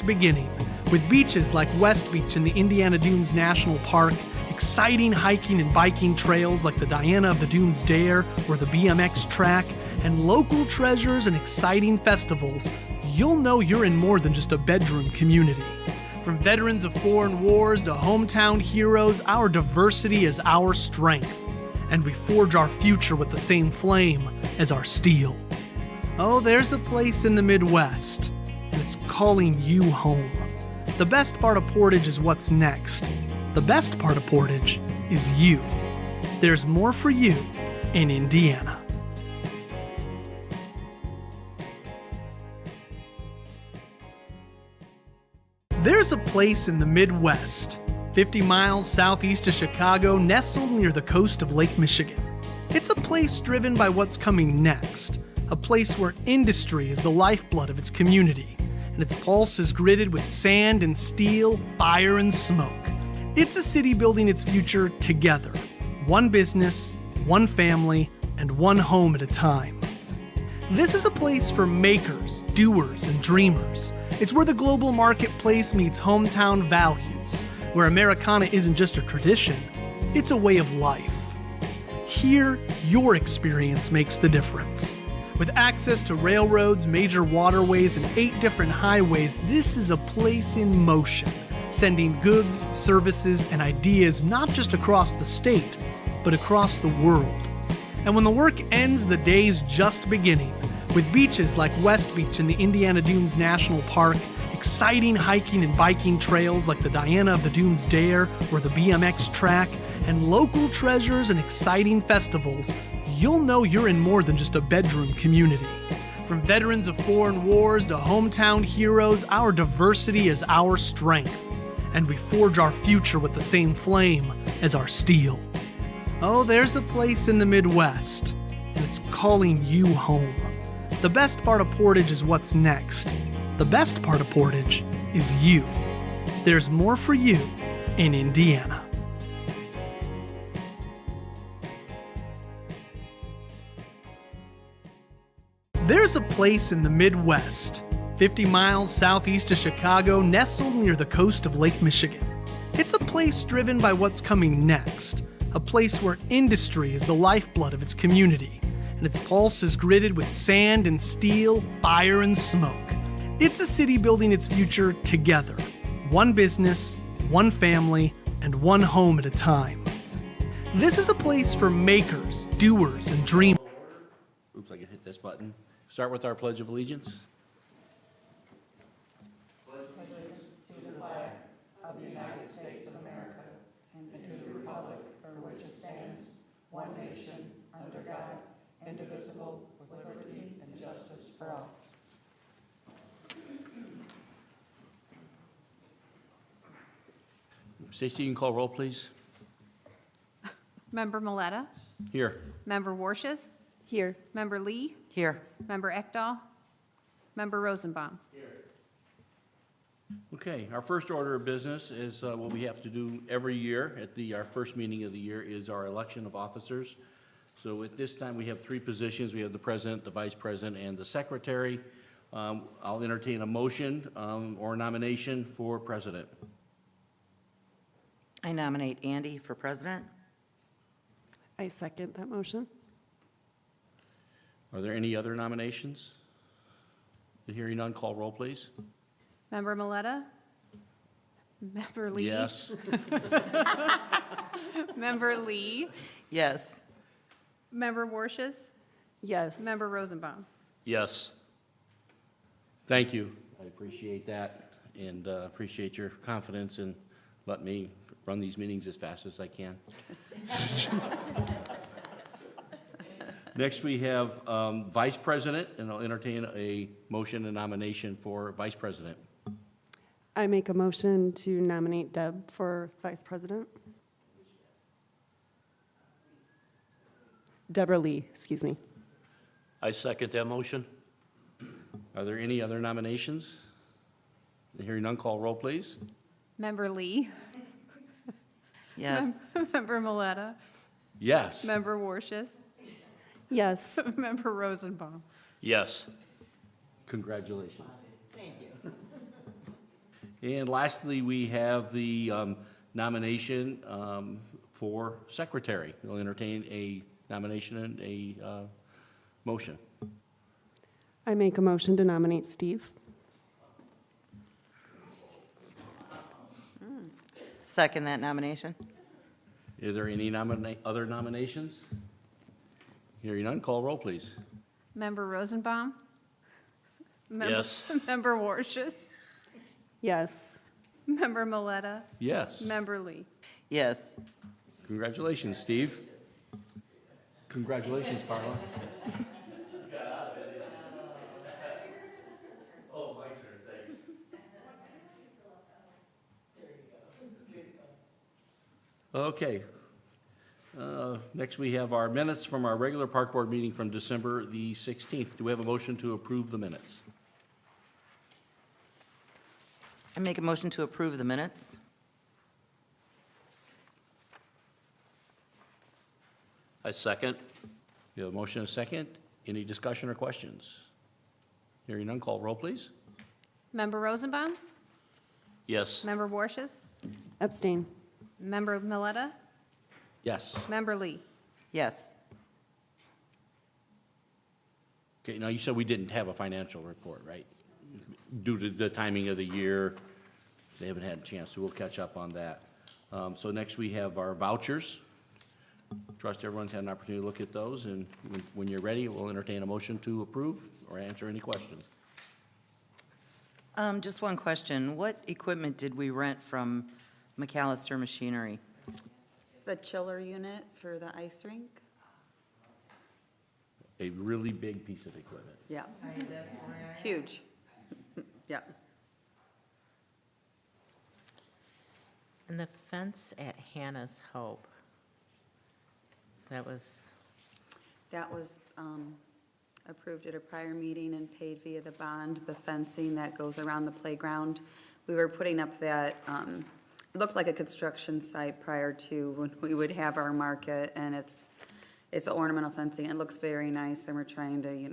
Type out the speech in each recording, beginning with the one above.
just beginning. With beaches like West Beach in the Indiana Dunes National Park, exciting hiking and biking trails like the Diana of the Dunes Dare or the BMX track, and local treasures and exciting festivals, you'll know you're in more than just a bedroom community. From veterans of foreign wars to hometown heroes, our diversity is our strength, and we forge our future with the same flame as our steel. Oh, there's a place in the Midwest, and it's calling you home. The best part of Portage is what's next. The best part of Portage is you. There's more for you in Indiana. There's a place in the Midwest, 50 miles southeast of Chicago, nestled near the coast of Lake Michigan. It's a place driven by what's coming next, a place where industry is the lifeblood of its community, and its pulse is gritted with sand and steel, fire and smoke. It's a city building its future together, one business, one family, and one home at a time. This is a place for makers, doers, and dreamers. It's where the global marketplace meets hometown values, where Americana isn't just a tradition, it's a way of life. Here, your experience makes the difference. With access to railroads, major waterways, and 8 different highways, this is a place in motion, sending goods, services, and ideas not just across the state, but across the world. And when the work ends, the day's just beginning. With beaches like West Beach in the Indiana Dunes National Park, exciting hiking and biking trails like the Diana of the Dunes Dare or the BMX track, and local treasures and exciting festivals, you'll know you're in more than just a bedroom community. From veterans of foreign wars to hometown heroes, our diversity is our strength, and we forge our future with the same flame as our steel. Oh, there's a place in the Midwest, and it's calling you home. The best part of Portage is what's next. The best part of Portage is you. There's more for you in Indiana. There's a place in the Midwest, 50 miles southeast of Chicago, nestled near the coast of Lake Michigan. It's a place driven by what's coming next, a place where industry is the lifeblood of its community, and its pulse is gritted with sand and steel, fire and smoke. It's a city building its future together, one business, one family, and one home at a time. This is a place for makers, doers, and dreamers. Oops, I can hit this button. Start with our Pledge of Allegiance. Pledge allegiance to the flag of the United States of America and to the republic for which it stands, one nation, under God, indivisible, with liberty and justice for all. Stacy, you can call roll, please. Member Maleta? Here. Member Warshes? Here. Member Lee? Here. Member Ekdahl? Member Rosenbaum? Okay, our first order of business is what we have to do every year at our first meeting of the year is our election of officers. So at this time, we have 3 positions. We have the president, the vice president, and the secretary. I'll entertain a motion or nomination for president. I nominate Andy for president. I second that motion. Are there any other nominations? Hearing none, call roll, please. Member Maleta? Member Lee? Yes. Member Lee? Yes. Member Warshes? Yes. Member Rosenbaum? Yes. Thank you. I appreciate that and appreciate your confidence and let me run these meetings as fast as I can. Next, we have vice president, and I'll entertain a motion and nomination for vice president. I make a motion to nominate Deb for vice president. Deborah Lee, excuse me. I second that motion. Are there any other nominations? Hearing none, call roll, please. Member Lee? Yes. Member Maleta? Yes. Member Warshes? Yes. Member Rosenbaum? Yes. Congratulations. Thank you. And lastly, we have the nomination for secretary. We'll entertain a nomination and a motion. I make a motion to nominate Steve. Second that nomination. Is there any other nominations? Hearing none, call roll, please. Member Rosenbaum? Yes. Member Warshus? Yes. Member Mileta? Yes. Member Lee? Yes. Congratulations, Steve. Congratulations, Carla. Okay. Next, we have our minutes from our regular Park Board meeting from December the 16th. Do we have a motion to approve the minutes? I make a motion to approve the minutes. I second. We have a motion and a second. Any discussion or questions? Hearing none, call roll, please. Member Rosenbaum? Yes. Member Warshus? Abstain. Member Mileta? Yes. Member Lee? Yes. Okay, now you said we didn't have a financial report, right? Due to the timing of the year, they haven't had a chance, so we'll catch up on that. So next we have our vouchers. Trust everyone's had an opportunity to look at those, and when you're ready, we'll entertain a motion to approve or answer any questions. Just one question. What equipment did we rent from McAllister Machinery? It's the chiller unit for the ice rink? A really big piece of equipment. Yeah. Huge. Yeah. And the fence at Hannah's Hope, that was, Approved at a prior meeting and paid via the bond, the fencing that goes around the playground. We were putting up that, it looked like a construction site prior to when we would have our market, and it's ornamental fencing. It looks very nice, and we're trying to,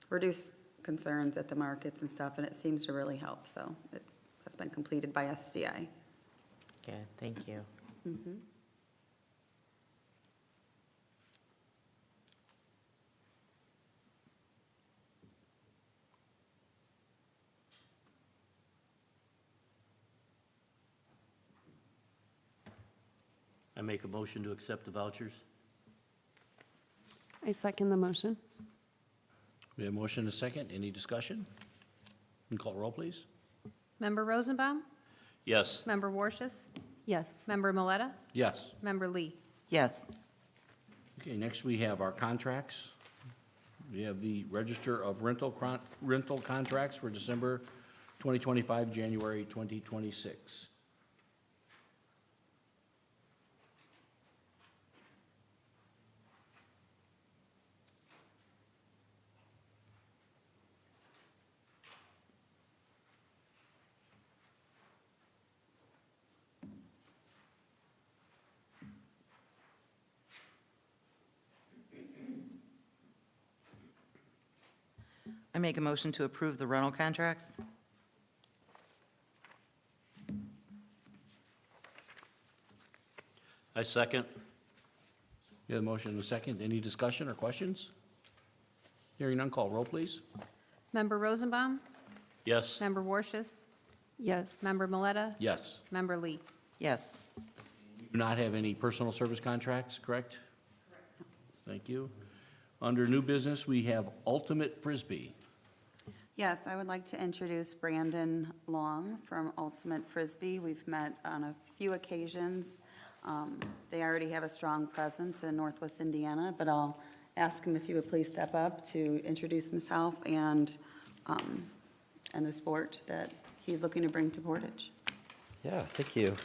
reduce concerns at the markets and stuff, and it seems to really help. So that's been completed by SDI. good, thank you. I make a motion to accept the vouchers. I second the motion. We have a motion and a second. Any discussion? You can call roll, please. Member Rosenbaum? Yes. Member Warshus? Yes. Member Mileta? Yes. Member Lee? Yes. Okay, next we have our contracts. We have the Register of Rental Contracts for December 2025, January 2026. I make a motion to approve the rental contracts. I second. We have a motion and a second. Any discussion or questions? Hearing none, call roll, please. Member Rosenbaum? Yes. Member Warshus? Yes. Member Mileta? Yes. Member Lee? Yes. Do not have any personal service contracts, correct? Thank you. Under new business, we have Ultimate Frisbee. Yes, I would like to introduce Brandon Long from Ultimate Frisbee. We've met on a few occasions. They already have a strong presence in Northwest Indiana, but I'll ask him if he would please step up to introduce himself and the sport that he's looking to bring to Portage. Yeah, thank you.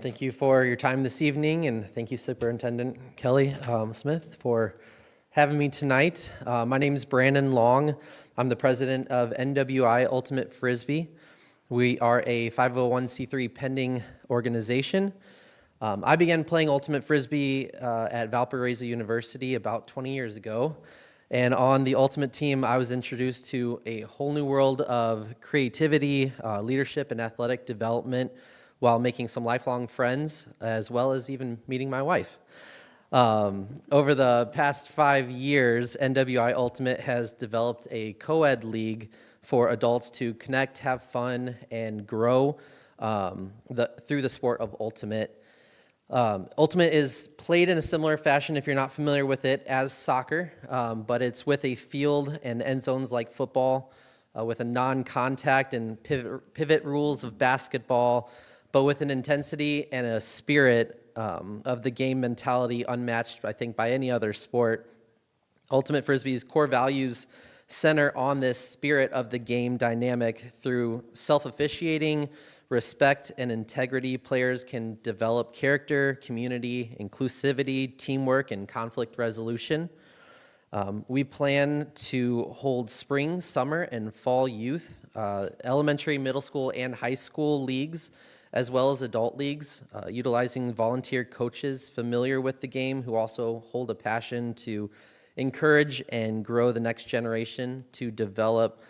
Thank you for your time this evening, and thank you, Superintendent Kelly Smith, for having me tonight. My name is Brandon Long. I'm the president of NWI Ultimate Frisbee. We are a 501c3 pending organization. I began playing Ultimate Frisbee at Valparaiso University about 20 years ago, And on the Ultimate team, I was introduced to a whole new world of creativity, leadership, and athletic development while making some lifelong friends, as well as even meeting my wife. Over the past 5 years, NWI Ultimate has developed a co-ed league for adults to connect, have fun, and grow through the sport of Ultimate. Ultimate is played in a similar fashion, if you're not familiar with it, as soccer, but it's with a field and end zones like football, with a non-contact and pivot rules of basketball, but with an intensity and a spirit of the game mentality unmatched, I think, by any other sport. Ultimate Frisbee's core values center on this spirit of the game dynamic through self-officiating, respect, and integrity. Players can develop character, community, inclusivity, teamwork, and conflict resolution. We plan to hold spring, summer, and fall youth, elementary, middle school, and high school leagues, as well as adult leagues, utilizing volunteer coaches familiar with the game who also hold a passion to encourage and grow the next generation to develop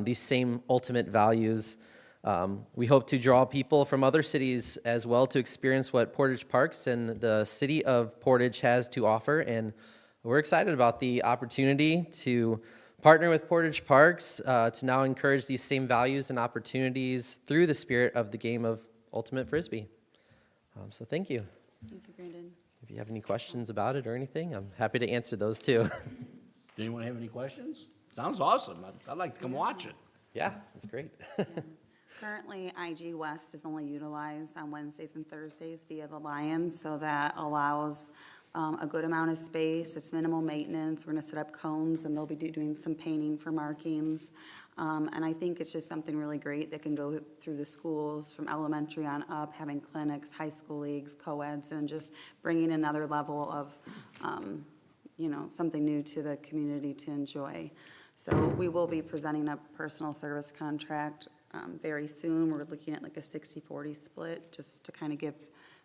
these same ultimate values. We hope to draw people from other cities as well to experience what Portage Parks and the city of Portage has to offer, and we're excited about the opportunity to partner with Portage Parks to now encourage these same values and opportunities through the spirit of the game of Ultimate Frisbee. So thank you. Thank you, Brandon. If you have any questions about it or anything, I'm happy to answer those too. Does anyone have any questions? Sounds awesome. I'd like to come watch it. Yeah, that's great. Currently, IG West is only utilized on Wednesdays and Thursdays via the Lions, so that allows a good amount of space. It's minimal maintenance. We're going to set up cones, and they'll be doing some painting for markings. And I think it's just something really great that can go through the schools from elementary on up, having clinics, high school leagues, co-eds, and just bringing another level of, something new to the community to enjoy. So we will be presenting a personal service contract very soon. We're looking at like a 60-40 split, just to kind of give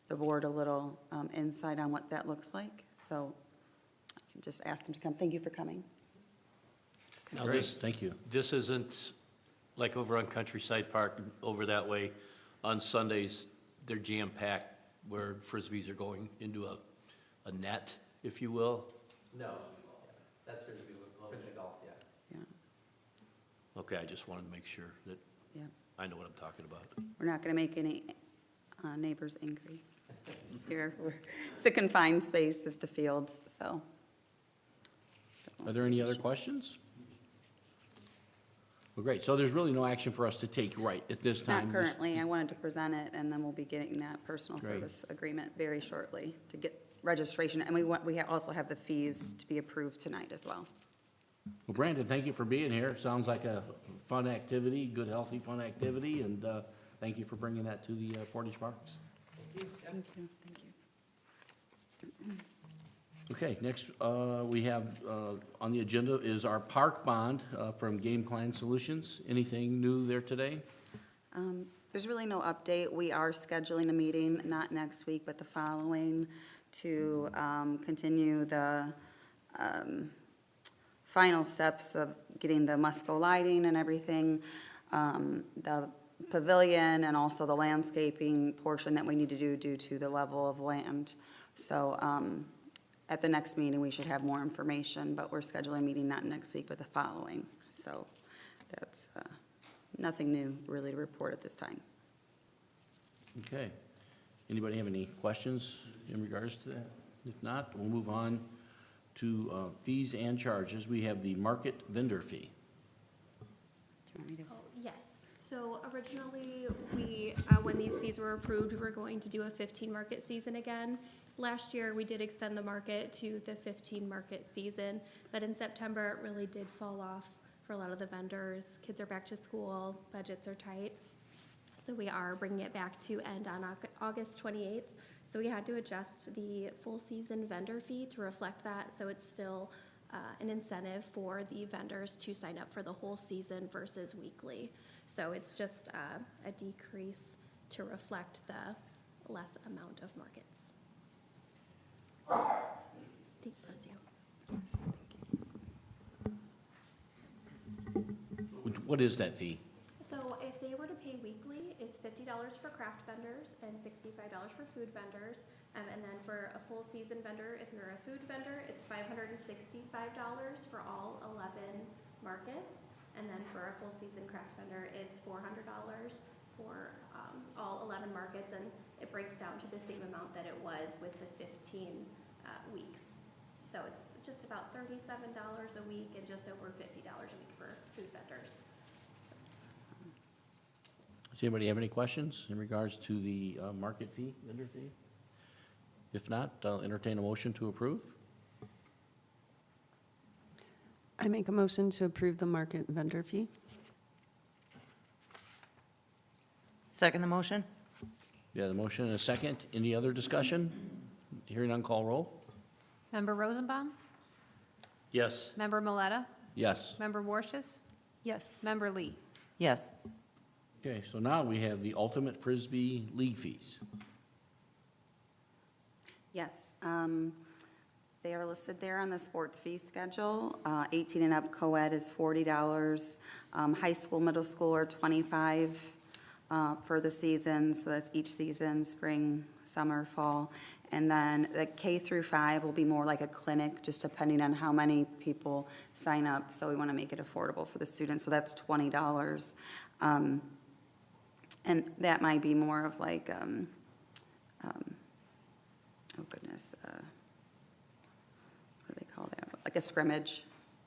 the board a little insight on what that looks like. So just ask them to come. Thank you for coming. Now Great, thank you. This isn't like over on Countryside Park, over that way. On Sundays, they're jam-packed where Frisbees are going into a net, if you will. No, that's Frisbee golf, yeah. Yeah, Okay, I just wanted to make sure that yeah. I know what I'm talking about. We're not going to make any neighbors angry here. It's a confined space, it's the fields, so. Are there any other questions? Well, great. So there's really no action for us to take right at this time? Not currently. I wanted to present it, and then we'll be getting that personal Great. service agreement very shortly to get registration. And we also have the fees to be approved tonight as well. Well, Brandon, thank you for being here. Sounds like a fun activity, good, healthy, fun activity, and thank you for bringing that to the Portage Parks. Thank you. Thank you. Okay, next we have on the agenda is our park bond from Game Plan Solutions. Anything new there today? There's really no update. We are scheduling a meeting, not next week, but the following, to continue the final steps of getting the Musco lighting and everything, the pavilion, and also the landscaping portion that we need to do due to the level of land. So at the next meeting, we should have more information, but we're scheduling a meeting not next week, but the following. So that's nothing new really to report at this time. Okay. Anybody have any questions in regards to that? If not, we'll move on to fees and charges. We have the market vendor fee. Do you want me to? Yes. So originally, when these fees were approved, we were going to do a 15 market season again. Last year, we did extend the market to the 15 market season, but in September, it really did fall off for a lot of the vendors. Kids are back to school, budgets are tight. So we are bringing it back to end on August 28th. So we had to adjust the full season vendor fee to reflect that. So it's still an incentive for the vendors to sign up for the whole season versus weekly. So it's just a decrease to reflect the less amount of markets. Bless you. what is that fee? So if they were to pay weekly, it's $50 for craft vendors and $65 for food vendors. And then for a full season vendor, if you're a food vendor, it's $565 for all 11 markets. And then for a full season craft vendor, it's $400 for all 11 markets. And it breaks down to the same amount that it was with the 15 weeks. So it's just about $37 a week and just over $50 a week for food vendors. Does anybody have any questions in regards to the market fee, vendor fee? If not, I'll entertain a motion to approve. I make a motion to approve the market vendor fee. Second the motion? Yeah, the motion and a second. Any other discussion? Hearing none, call roll. Member Rosenbaum? Yes. Member Miletta? Yes. Member Warshus? Yes. Member Lee? Yes. Okay, so now we have the Ultimate Frisbee League fees. Yes, they are listed there on the sports fee schedule. 18 and up co-ed is $40. High school, middle school are $25 for the season, so that's each season, spring, summer, fall. And then the K through 5 will be more like a clinic, just depending on how many people sign up. So we want to make it affordable for the students, so that's $20. And that might be more of like, oh goodness, what do they call that? Like a scrimmage,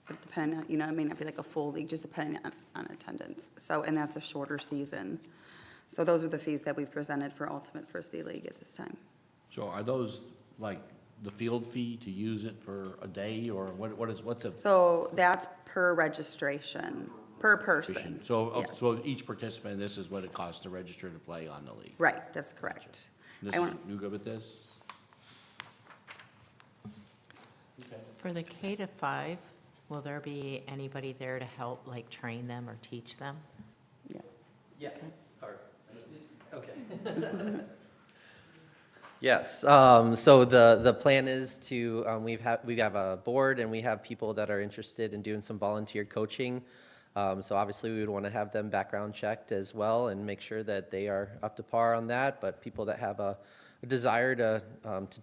but depending on, it may not be like a full league, just depending on attendance. So, and that's a shorter season. So those are the fees that we've presented for Ultimate Frisbee League at this time. So are those like the field fee to use it for a day, or what's a? So that's per registration, per person. So, Yes. so each participant, this is what it costs to register to play on the league. Right, that's correct. This I want- you good with this? For the K to 5, will there be anybody there to help, like, train them or teach them? Yes. Yeah. Okay. Yes, so the plan is to, we have a board and we have people that are interested in doing some volunteer coaching. So obviously we would want to have them background checked as well and make sure that they are up to par on that. But people that have a desire to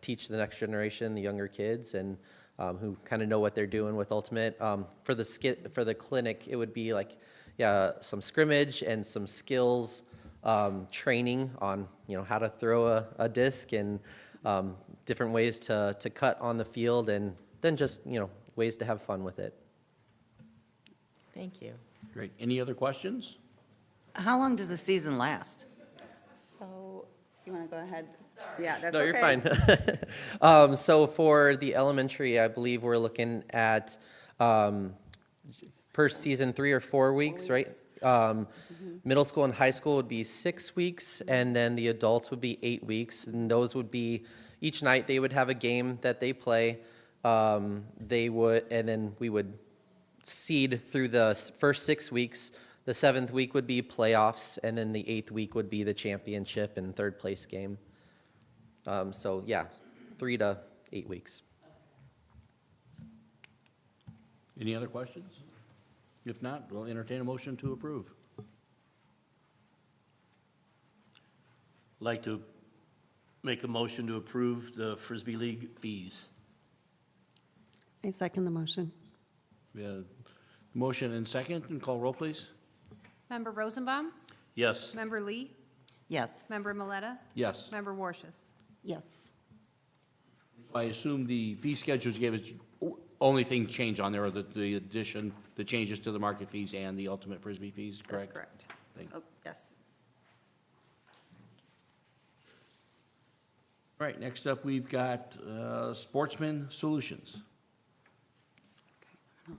teach the next generation, the younger kids, and who kind of know what they're doing with Ultimate. For the clinic, it would be like, some scrimmage and some skills training on, how to throw a disc and different ways to cut on the field, and then just, ways to have fun with it. Thank you. Great. Any other questions? How long does the season last? So, you want to go ahead? Yeah, that's No, okay. you're fine. So for the elementary, I believe we're looking at per season 3 or 4 weeks, right? Middle school and high school would be 6 weeks, and then the adults would be 8 weeks. And those would be, each night they would have a game that they play. And then we would seed through the first 6 weeks. The 7th week would be playoffs, and then the 8th week would be the championship and third place game. So yeah, 3 to 8 weeks. Any other questions? If not, we'll entertain a motion to approve. Like to make a motion to approve the Frisbee League fees. I second the motion. We have motion and second, and call roll, please. Member Rosenbaum? Yes. Member Lee? Yes. Member Miletta? Yes. Member Warshus? Yes. I assume the fee schedules gave us, only thing changed on there are the addition, the changes to the market fees and the Ultimate Frisbee fees, correct? That's correct. Thank you. Oh, yes. All right, next up, we've got Sportsman Solutions. I'm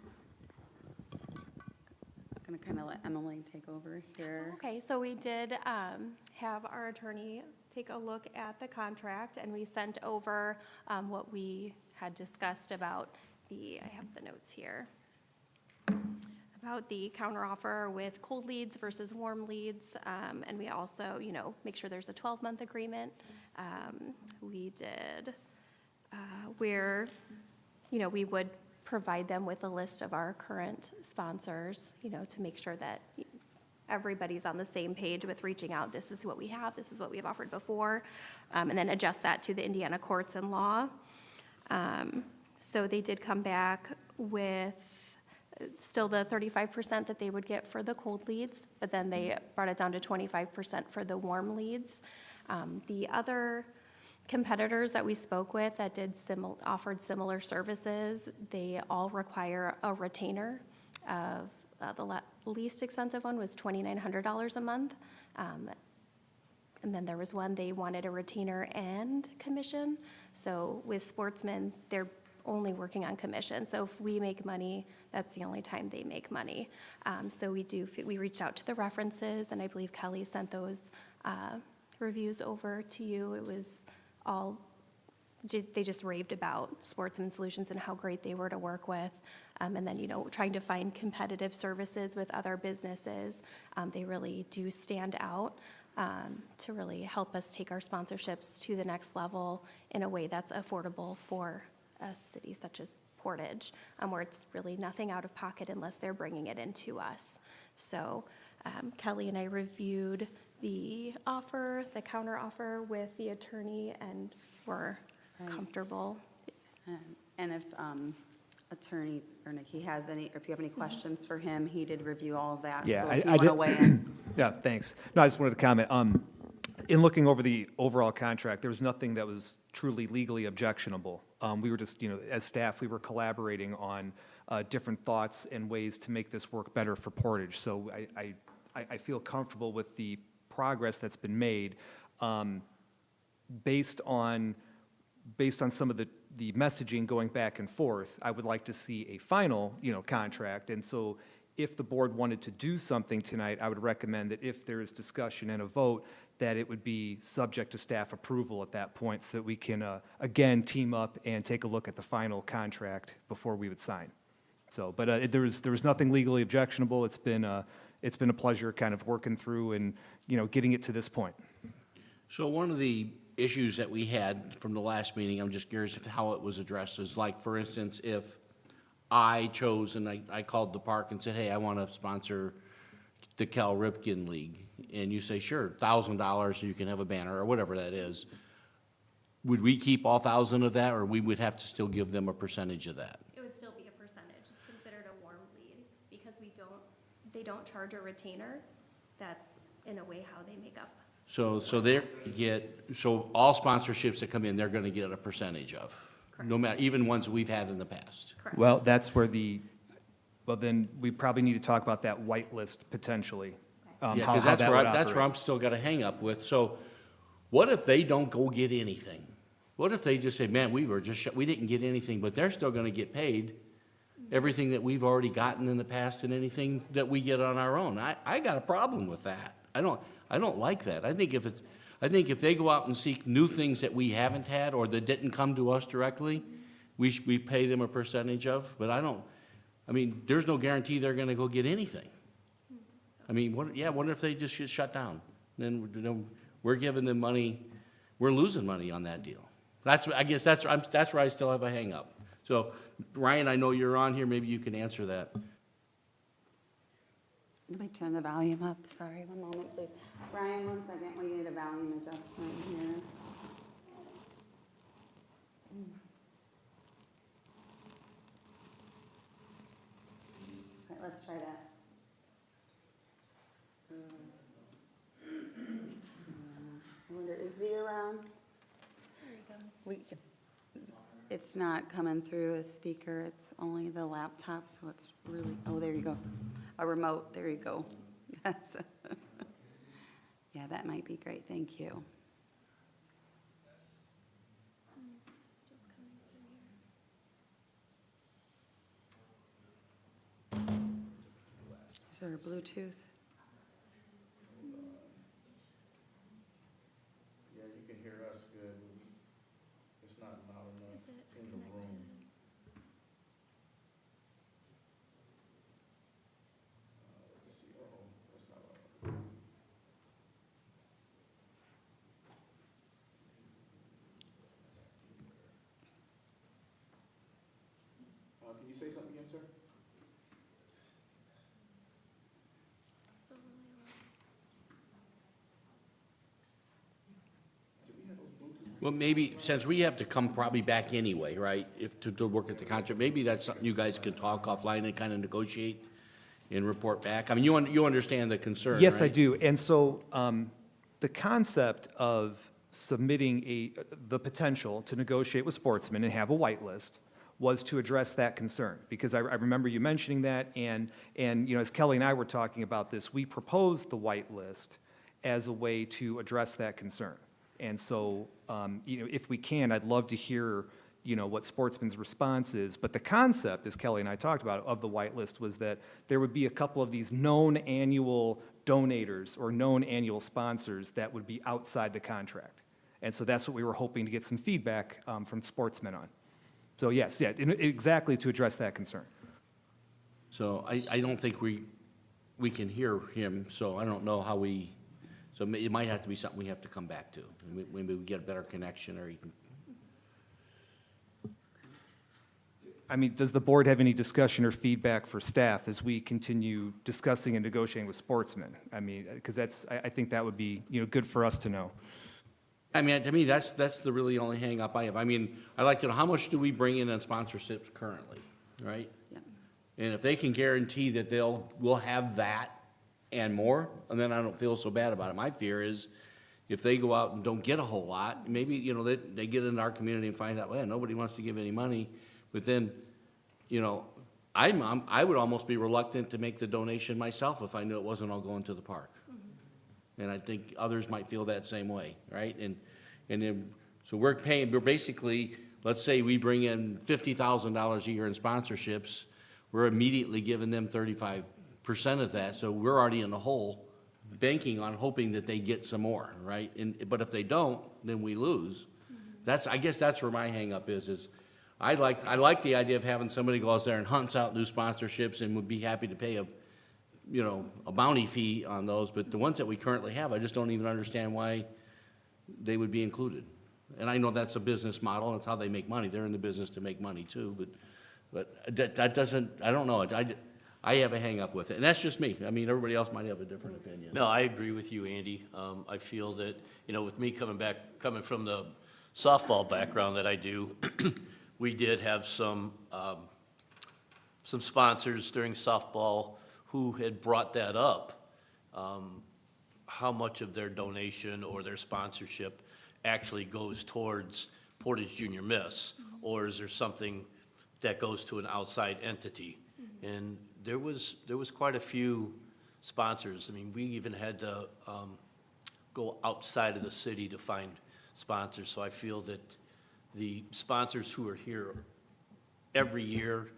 going to kind of let Emily take over here. Okay, so we did have our attorney take a look at the contract, and we sent over what we had discussed about I have the notes here, about the counteroffer with cold leads versus warm leads, and we also, make sure there's a 12-month agreement. We did, where, we would provide them with a list of our current sponsors, to make sure that everybody's on the same page with reaching out. This is what we have. This is what we have offered before. And then adjust that to the Indiana courts and law. So they did come back with still the 35% that they would get for the cold leads, but then they brought it down to 25% for the warm leads. The other competitors that we spoke with that offered similar services, they all require a retainer of, the least expensive one was $2,900 a month. And then there was one, they wanted a retainer and commission. So with Sportsman, they're only working on commission. So if we make money, that's the only time they make money. So we reached out to the references, and I believe Kelly sent those reviews over to you. It was all, they just raved about Sportsman Solutions and how great they were to work with. And then, trying to find competitive services with other businesses. They really do stand out to really help us take our sponsorships to the next level in a way that's affordable for a city such as Portage, where it's really nothing out of pocket unless they're bringing it into us. So Kelly and I reviewed the offer, the counter offer with the attorney, and we're comfortable. And if Attorney Ernicki has any, or if you have any questions for him, he did review all of that. Yeah, So if you I want to did- weigh in. Yeah, thanks. No, I just wanted to comment. In looking over the overall contract, there was nothing that was truly legally objectionable. We were just, as staff, we were collaborating on different thoughts and ways to make this work better for Portage. So I feel comfortable with the progress that's been made based on some of the messaging going back and forth. I would like to see a final, contract. And so if the board wanted to do something tonight, I would recommend that if there is discussion and a vote, that it would be subject to staff approval at that point so that we can, again, team up and take a look at the final contract before we would sign. So, but there was nothing legally objectionable. It's been a pleasure kind of working through and, getting it to this point. So one of the issues that we had from the last meeting, I'm just curious of how it was addressed, is like, for instance, if I chose and I called the park and said, hey, I want to sponsor the Cal Ripken League, and you say, sure, $1,000, you can have a banner, or whatever that is, would we keep all 1,000 of that, or we would have to still give them a percentage of that? It would still be a percentage. It's considered a warm lead because they don't charge a retainer. That's in a way how they make up. So all sponsorships that come in, they're going to get a percentage of, no matter, even ones we've had in the past. Correct. Well, that's where well, then we probably need to talk about that white list potentially. Yeah, how because that would that's where operate. I'm still got a hang up with. So what if they don't go get anything? What if they just say, man, we didn't get anything, but they're still going to get paid everything that we've already gotten in the past and anything that we get on our own? I got a problem with that. I don't like that. I think if they go out and seek new things that we haven't had or that didn't come to us directly, we pay them a percentage of. But there's no guarantee they're going to go get anything. What if they just get shut down? Then we're giving them money, we're losing money on that deal. That's where I still have a hang up. So Ryan, I know you're on here, maybe you can answer that. Let me turn the volume up. Sorry, one moment, please. Ryan, one second. We need a volume adjustment here. All right, let's try that. I wonder, is Z around? It's not coming through a speaker. It's only the laptop, so it's really, oh, there you go. A remote, there you go. Yeah, that might be great, thank you. Is there a Bluetooth? Yeah, you can hear us good. It's not loud enough in the room. Let's see. Oh, that's not loud. Can you say Well, maybe, since we have to come probably back anyway, right, if, to work at the contract, maybe that's something you guys can talk offline and kind of negotiate and report back. I mean, you understand the concern, Yes, I right? do. And so the concept of submitting the potential to negotiate with Sportsman and have a whitelist was to address that concern. Because I remember you mentioning that, and as Kelly and I were talking about this, we proposed the whitelist as a way to address that concern. And so, if we can, I'd love to hear, what Sportsman's response is. But the concept, as Kelly and I talked about, of the whitelist was that there would be a couple of these known annual donators or known annual sponsors that would be outside the contract. And so that's what we were hoping to get some feedback from Sportsman on. So yes, exactly to address that concern. So I don't think we can hear him, so I don't know how so it might have to be something we have to come back to. Maybe we get a better connection, or you can. I mean, does the board have any discussion or feedback for staff as we continue discussing and negotiating with Sportsman? I mean, because I think that would be, good for us to know. I mean, to me, that's the really only hang-up I have. I mean, I'd like to know, how much do we bring in on sponsorships currently, right? Yeah. And if they can guarantee that we'll have that and more, and then I don't feel so bad about it. My fear is, if they go out and don't get a whole lot, maybe, they get into our community and find out, well, nobody wants to give any money, but then, I would almost be reluctant to make the donation myself if I knew it wasn't all going to the park. And I think others might feel that same way, right? And then, so we're basically, let's say we bring in $50,000 a year in sponsorships, we're immediately giving them 35% of that, so we're already in the hole, banking on hoping that they get some more, right? But if they don't, then we lose. I guess that's where my hang-up is I like the idea of having somebody go out there and hunts out new sponsorships and would be happy to pay a bounty fee on those, but the ones that we currently have, I just don't even understand why they would be included. And I know that's a business model, and it's how they make money. They're in the business to make money too, but that doesn't, I don't know. I have a hang-up with it, and that's just me. I mean, everybody else might have a different opinion. No, I agree with you, Andy. I feel that, with me coming from the softball background that I do, we did have some sponsors during softball who had brought that up, how much of their donation or their sponsorship actually goes towards Portage Junior Miss, or is there something that goes to an outside entity? And there was quite a few sponsors. I mean, we even had to go outside of the city to find sponsors. So I feel that the sponsors who are here every year,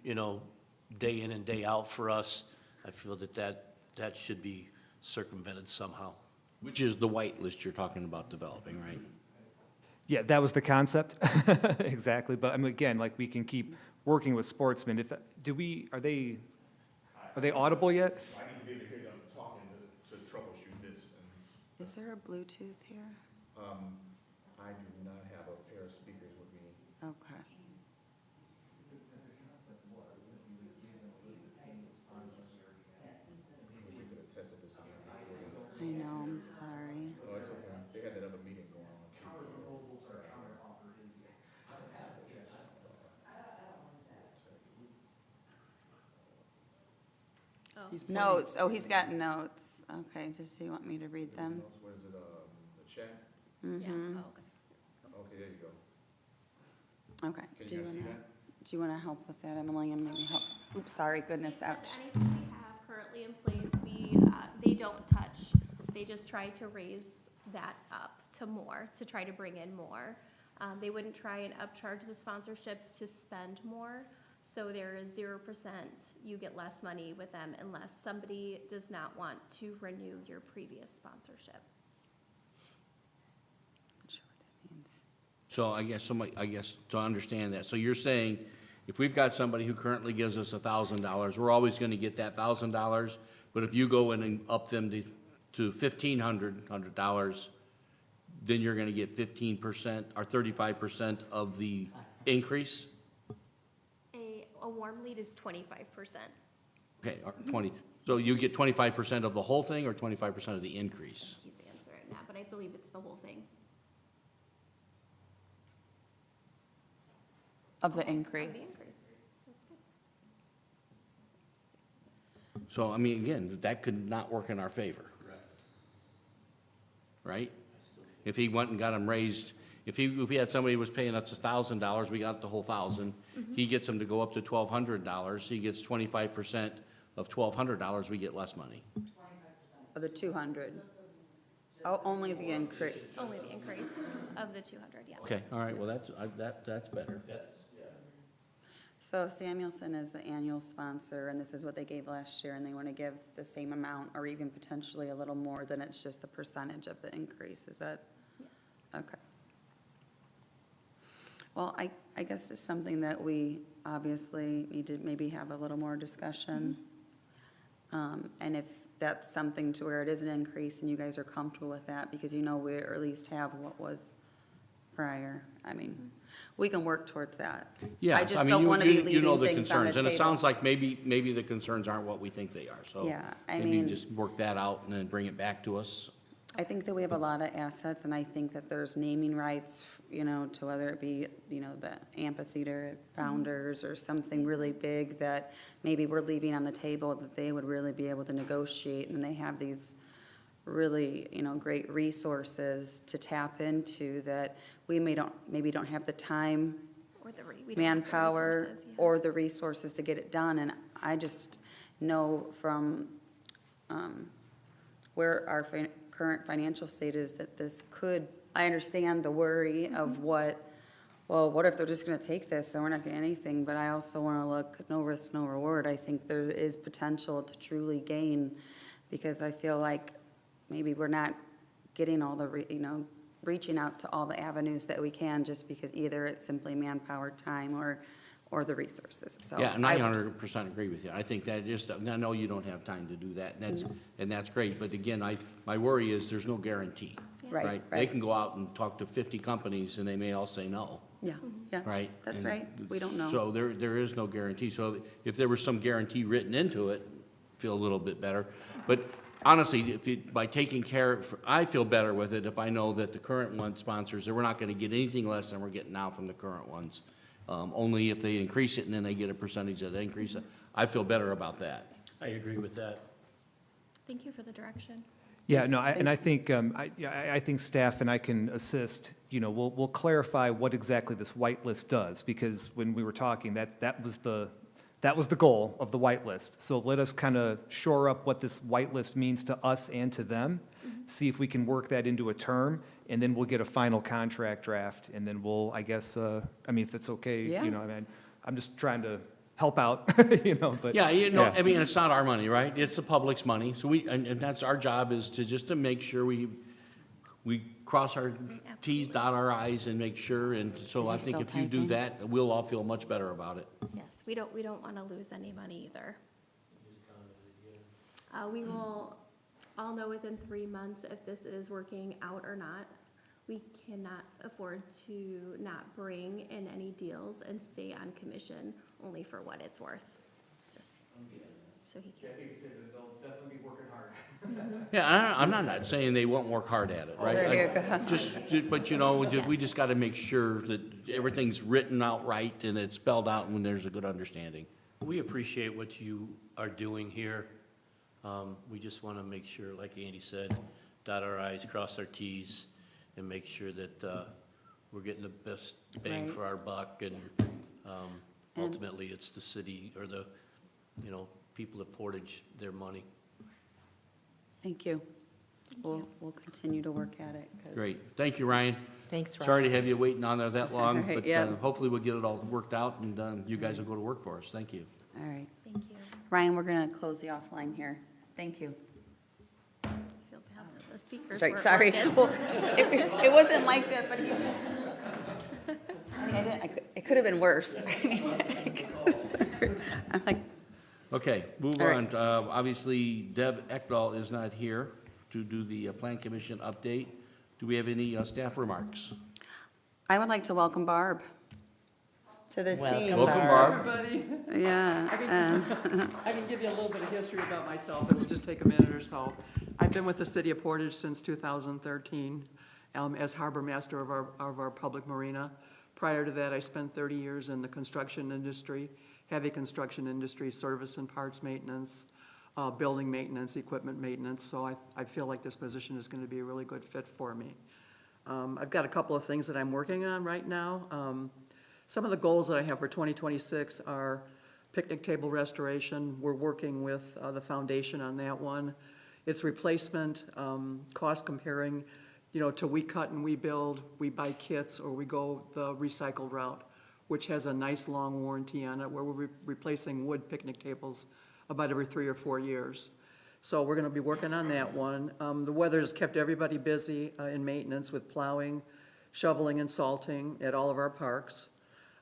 day in and day out for us, I feel that should be circumvented somehow. Which is the white list you're talking about developing, right? Yeah, that was the concept, exactly. But again, we can keep working with Sportsman. Are they audible yet? I need to be able to hear them talking to troubleshoot this. Is there a Bluetooth here? I do not have a pair of speakers with me. Okay. We could have tested this again before. I know, I'm sorry. Oh, it's okay. They had that other meeting going on. Notes, he's got notes. Okay, does he want me to read them? What is it, the chat? Mm-hmm. Okay, there you go. Okay. Can Do you you guys see wanna- that? Do you want to help with that, Emily, and maybe help? Oops, sorry, goodness, ouch. Anything we have currently in place, they don't touch. They just try to raise that up to more, to try to bring in more. They wouldn't try and upcharge the sponsorships to spend more. So there is 0%, you get less money with them unless somebody does not want to renew your previous sponsorship. Not sure what that means. So I guess to understand that, so you're saying, if we've got somebody who currently gives us $1,000, we're always gonna get that $1,000, but if you go in and up them to $1,500, then you're gonna get 15% or 35% of the increase? A warm lead is 25%. Okay, or 20, so you get 25% of the whole thing or 25% of the increase? He's answering that, but I believe it's the whole thing. Of the increase. So, I mean, again, that could not work in our favor. Right? If he went and got them raised, if he had somebody who was paying us $1,000, we got the whole $1,000. He gets them to go up to $1,200, he gets 25% of $1,200, we get less money. Of the 200. Oh, only the increase. Only the increase of the 200, yeah. Okay, all right, well, that's better. So Samuelson is the annual sponsor, and this is what they gave last year, and they want to give the same amount or even potentially a little more than it's just the percentage of the increase. Is that? Yes. Okay. Well, I guess it's something that we obviously need to maybe have a little more discussion. And if that's something to where it is an increase and you guys are comfortable with that, because you know we at least have what was prior, I mean, we can work towards that. Yeah, I just mean, don't want to be you know leaving the things on the concerns, and it table. sounds like maybe the concerns aren't what we think they are, so. Yeah, I Maybe mean- just work that out and then bring it back to us. I think that we have a lot of assets, and I think that there's naming rights, you know, to whether it be, you know, the amphitheater founders or something really big that maybe we're leaving on the table that they would really be able to negotiate, and they have these really, you know, great resources to tap into that we maybe don't have the time, Or the we don't have the manpower, resources, yeah. or the resources to get it done. And I just know from where our current financial state is that this could, I understand the worry of what if they're just going to take this and we're not getting anything, but I also want to look, no risk, no reward. I think there is potential to truly gain, because I feel like maybe we're not getting all the, reaching out to all the avenues that we can, just because either it's simply manpower, time, or the resources. So Yeah, and I would just- 100% agree with you. I think that is, I know you don't have time to do that, and that's great, but again, my worry is there's no guarantee. Right, They right. can go out and talk to 50 companies, and they may all say no, Yeah, yeah. right? That's And right. We don't know. So there is no guarantee. So if there was some guarantee written into it, feel a little bit better. But honestly, by taking care, I feel better with it if I know that the current one sponsors, that we're not going to get anything less than we're getting now from the current ones. Only if they increase it and then they get a percentage of the increase. I feel better about that. I agree with that. Thank you for the direction. Yeah, no, I think, I think staff and I can assist, we'll clarify what exactly this whitelist does, because when we were talking, that was the goal of the whitelist. So let us kind of shore up what this whitelist means to us and to them, see if we can work that into a term, and then we'll get a final contract draft, and then we'll, I guess, if that's okay, Yeah. I'm just trying to help out, but. Yeah, I mean, it's not our money, right? It's the public's money. So and that's our job, is to make sure we cross our Ts, dot our Is, and make sure. And so Is he I think still if you do typing? that, we'll all feel much better about it. Yes, we don't want to lose any money either. We will all know within 3 months if this is working out or not. We cannot afford to not bring in any deals and stay on commission only for what it's worth. Just so he can. They'll definitely be working hard. Yeah, I'm not saying they won't work hard at it, right? There you go. But we just got to make sure that everything's written out right and it's spelled out when there's a good understanding. We appreciate what you are doing here. We just want to make sure, like Andy said, dot our i's, cross our t's, and make sure that we're getting the best bang Right. for our buck, and ultimately, it's the city or the, people of Portage, their money. Thank you. We'll continue to work at it. 'cause- Great. Thank you, Ryan. Thanks, Rob. Sorry to have you waiting on there that long, All right, but yeah. hopefully we'll get it all worked out, and you guys will go to work for us. Thank you. All right. Thank you. Ryan, we're going to close the offline here. Thank you. I feel bad that the speakers That's right, weren't sorry. working. Well, it wasn't like that, but it could have been worse. I'm like, Okay, move All on. right. Obviously, Deb Ekdahl is not here to do the Plan Commission update. Do we have any staff remarks? I would like to welcome Barb to the Welcome, team. Welcome, Barb. Everybody, Yeah. I can give you a little bit of history about myself. It'll just take a minute or so. I've been with the city of Portage since 2013 as harbor master of our public marina. Prior to that, I spent 30 years in the construction industry, heavy construction industry, service and parts maintenance, building maintenance, equipment maintenance, so I feel like this position is going to be a really good fit for me. I've got a couple of things that I'm working on right now. Some of the goals that I have for 2026 are picnic table restoration. We're working with the foundation on that one. It's replacement, cost comparing, to we cut and we build, we buy kits, or we go the recycled route, which has a nice long warranty on it, where we're replacing wood picnic tables about every 3 or 4 years. So we're gonna be working on that one. The weather's kept everybody busy in maintenance with plowing, shoveling, and salting at all of our parks.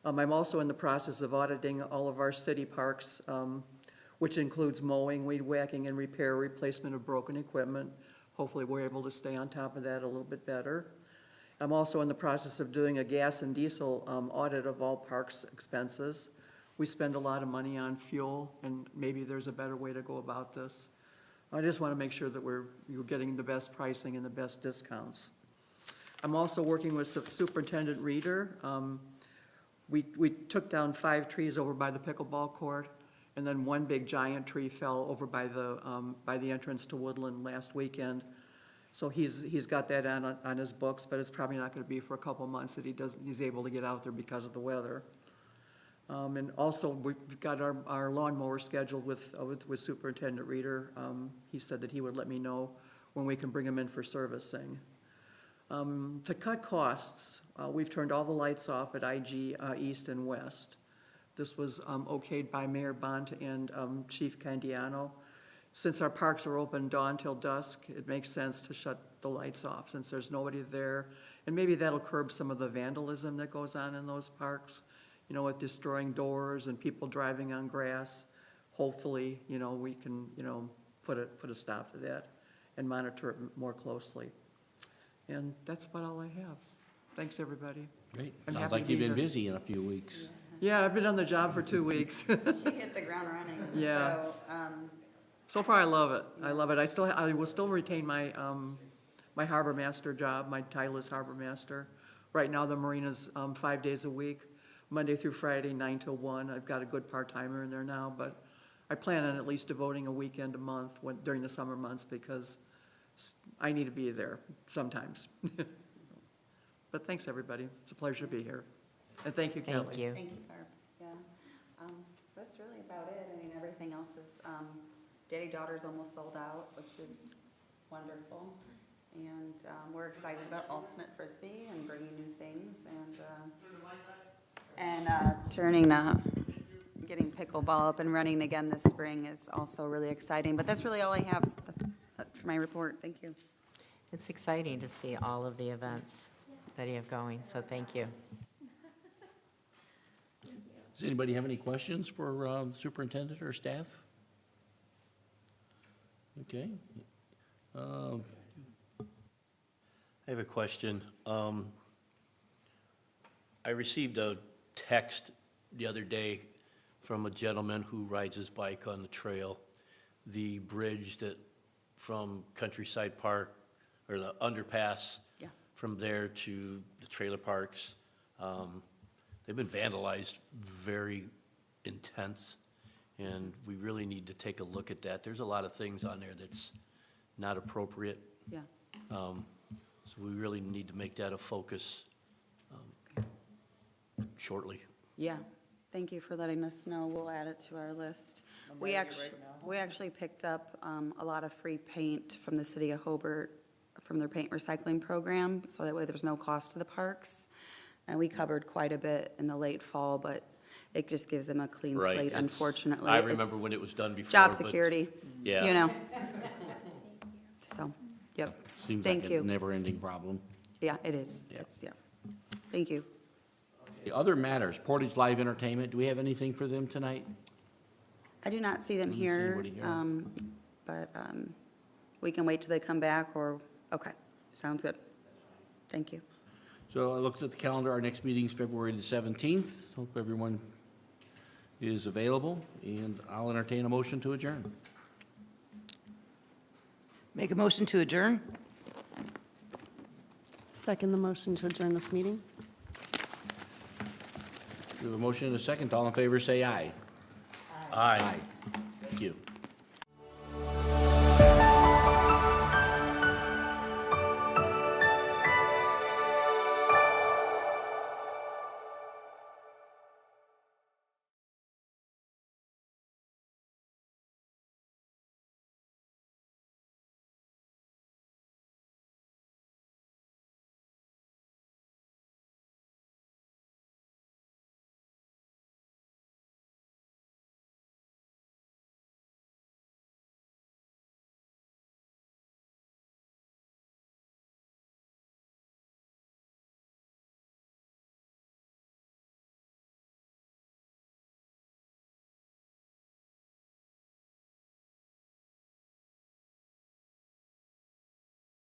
I'm also in the process of auditing all of our city parks, which includes mowing, weed whacking, and repair, replacement of broken equipment. Hopefully, we're able to stay on top of that a little bit better. I'm also in the process of doing a gas and diesel audit of all parks expenses. We spend a lot of money on fuel, and maybe there's a better way to go about this. I just want to make sure that you're getting the best pricing and the best discounts. I'm also working with Superintendent Reeder. We took down 5 trees over by the pickleball court, and then one big giant tree fell over by the entrance to Woodland last weekend. So he's got that on his books, but it's probably not going to be for a couple months that he's able to get out there because of the weather. And also, we've got our lawnmower scheduled with Superintendent Reeder. He said that he would let me know when we can bring him in for servicing. To cut costs, we've turned all the lights off at IG East and West. This was okayed by Mayor Bont and Chief Candiano. Since our parks are open dawn till dusk, it makes sense to shut the lights off since there's nobody there. And maybe that'll curb some of the vandalism that goes on in those parks, with destroying doors and people driving on grass. Hopefully, we can, put a stop to that and monitor it more closely. And that's about all I have. Thanks, everybody. Great. I'm Sounds happy like to be you've been here. busy in a few weeks. Yeah, I've been on the job for 2 weeks. She hit the ground running. Yeah. So, So far, I love it. I love it. I will still retain my, my harbor master job, my title is harbor master. Right now, the marina's 5 days a week, Monday through Friday, 9 till 1. I've got a good part-timer in there now, but I plan on at least devoting a weekend a month during the summer months because I need to be there sometimes. But thanks, everybody. It's a pleasure to be here. And thank you, Kelly. Thank you. thank you, Barb. Yeah. That's really about it. I mean, everything else is, Daddy-daughter's almost sold out, which is wonderful. And we're excited about Ultimate Frisbee and bringing new things getting pickleball up and running again this spring is also really exciting. But that's really all I have for my report. Thank you. It's exciting to see all of the events that you have going, so thank you. Does anybody have any questions for superintendent or staff? Okay. I have a question. I received a text the other day from a gentleman who rides his bike on the trail. The bridge from Countryside Park, or the underpass, Yeah. from there to the trailer parks, they've been vandalized very intense, and we really need to take a look at that. There's a lot of things on there that's not appropriate. Yeah. So we really need to make that a focus shortly. Yeah, thank you for letting us know. We'll add it to our list. We actually picked up a lot of free paint from the city of Hobart, from their paint recycling program, so that way there's no cost to the parks. And we covered quite a bit in the late fall, but it just gives them a clean Right, slate, it's- unfortunately. I It's remember when it was done before. Job but- security, Yeah. So, yep, Seems Thank like you. a never-ending problem. yeah, it is. Yeah. It's, yeah. Thank you. The other matters, Portage Live Entertainment, do we have anything for them tonight? I do not see them Don't see here, anybody here. but we can wait till they come back, or, okay, sounds good. Thank you. So I looked at the calendar, our next meeting is February the 17th. Hope everyone is available, and I'll entertain a motion to adjourn. Make a motion to adjourn? Second the motion to adjourn this meeting. We have a motion and a second. All in favor, say aye. Aye.